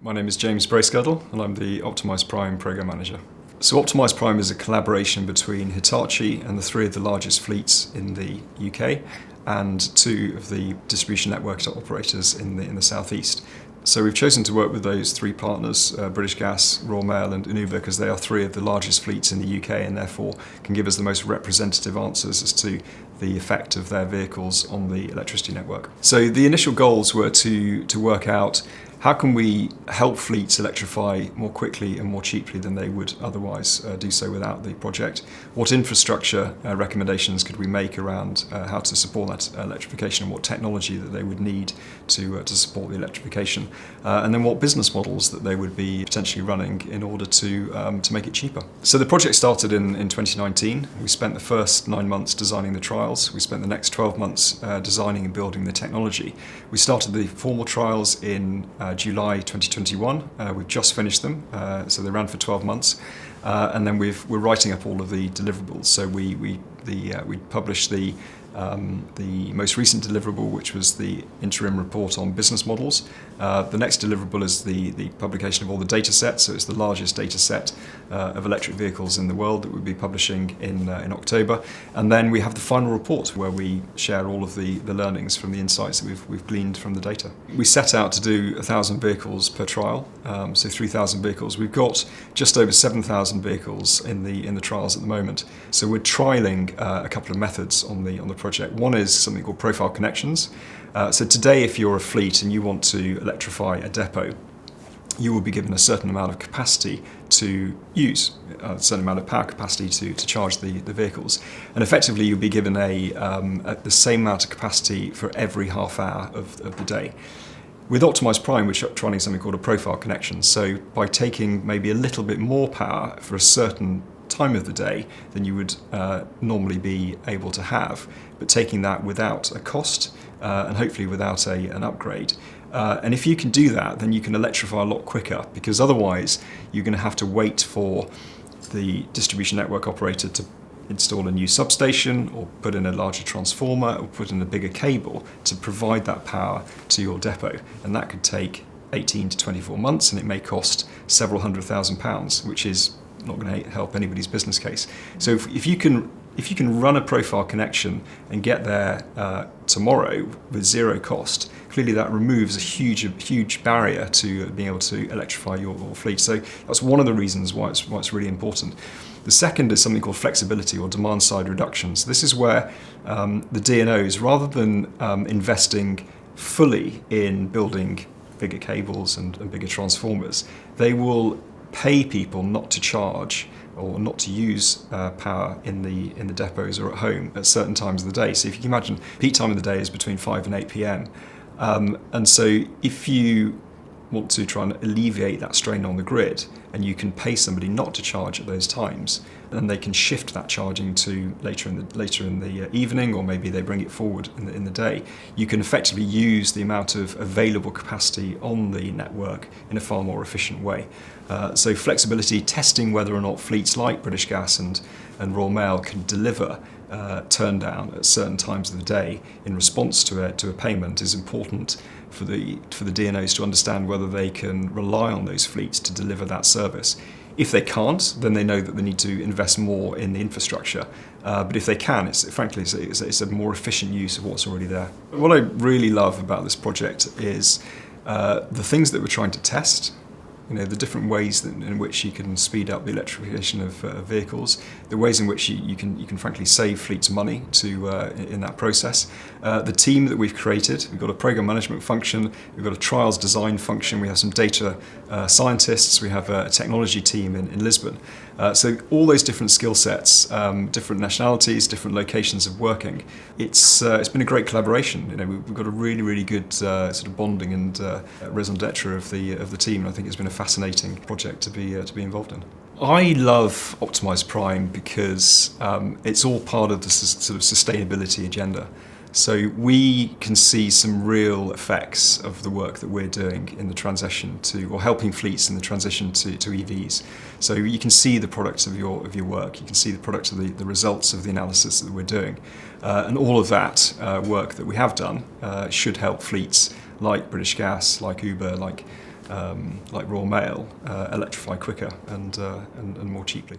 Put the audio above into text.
My name is James Bracegirdle and I'm the Optimise Prime Program Manager. So Optimise Prime is a collaboration between Hitachi and the three of the largest fleets in the UK and two of the distribution network operators in the southeast. So we've chosen to work with those three partners, British Gas, Royal Mail and Uber, because they are three of the largest fleets in the UK and therefore can give us the most representative answers as to the effect of their vehicles on the electricity network. So the initial goals were to work out how can we help fleets electrify more quickly and more cheaply than they would otherwise do so without the project? What infrastructure recommendations could we make around how to support that electrification, and what technology that they would need to support the electrification? And then what business models that they would be potentially running in order to make it cheaper. So the project started in 2019. We spent the first 9 months designing the trials. We spent the next 12 months designing and building the technology. We started the formal trials in July 2021. We've just finished them, so they ran for 12 months, and then we're writing up all of the deliverables. So we published the most recent deliverable, which was the interim report on business models. The next deliverable is the publication of all the data sets, so it's the largest data set of electric vehicles in the world that we'll be publishing in October. And then we have the final report where we share all of the learnings from the insights that we've gleaned from the data. We set out to do 1,000 vehicles per trial, so 3,000 vehicles. We've got just over 7,000 vehicles in the trials at the moment. So we're trialling a couple of methods on the project. One is something called profile connections. So today, if you're a fleet and you want to electrify a depot, you will be given a certain amount of capacity to use, a certain amount of power capacity to charge the vehicles. And effectively, you'll be given the same amount of capacity for every half hour of the day. With Optimise Prime, we're trying something called a profile connection. So by taking maybe a little bit more power for a certain time of the day than you would normally be able to have, but taking that without a cost and hopefully without an upgrade. And if you can do that, then you can electrify a lot quicker, because otherwise you're going to have to wait for the distribution network operator to install a new substation or put in a larger transformer or put in a bigger cable to provide that power to your depot. And that could take 18 to 24 months, and it may cost several £100,000, which is not going to help anybody's business case. So if you can run a profile connection and get there tomorrow with zero cost, clearly that removes a huge barrier to being able to electrify your fleet. So that's one of the reasons why it's really important. The second is something called flexibility or demand side reductions. This is where the DNOs, rather than investing fully in building bigger cables and bigger transformers, they will pay people not to charge or not to use power in the depots or at home at certain times of the day. So if you can imagine, peak time of the day is between 5 and 8 p.m. And so if you want to try and alleviate that strain on the grid, and you can pay somebody not to charge at those times, then they can shift that charging to later in the evening, or maybe they bring it forward in the day. You can effectively use the amount of available capacity on the network in a far more efficient way. So flexibility, testing whether or not fleets like British Gas and Royal Mail can deliver turn down at certain times of the day in response to a payment, is important for the DNOs to understand whether they can rely on those fleets to deliver that service. If they can't, then they know that they need to invest more in the infrastructure. But if they can, it's a more efficient use of what's already there. What I really love about this project is the things that we're trying to test. The different ways in which you can speed up the electrification of vehicles, the ways in which you can frankly save fleets money in that process. The team that we've created, we've got a program management function, we've got a trials design function, we have some data scientists, we have a technology team in Lisbon. So all those different skill sets, different nationalities, different locations of working. It's been a great collaboration. We've got a really good sort of bonding and raison d'etre of the team. And I think it's been a fascinating project to be involved in. I love Optimise Prime because it's all part of the sort of sustainability agenda. So we can see some real effects of the work that we're doing in the transition or helping fleets in the transition to EVs. So you can see the products of your work, you can see the products of the results of the analysis that we're doing. And all of that work that we have done should help fleets like British Gas, like Uber, like like Royal Mail, electrify quicker and more cheaply.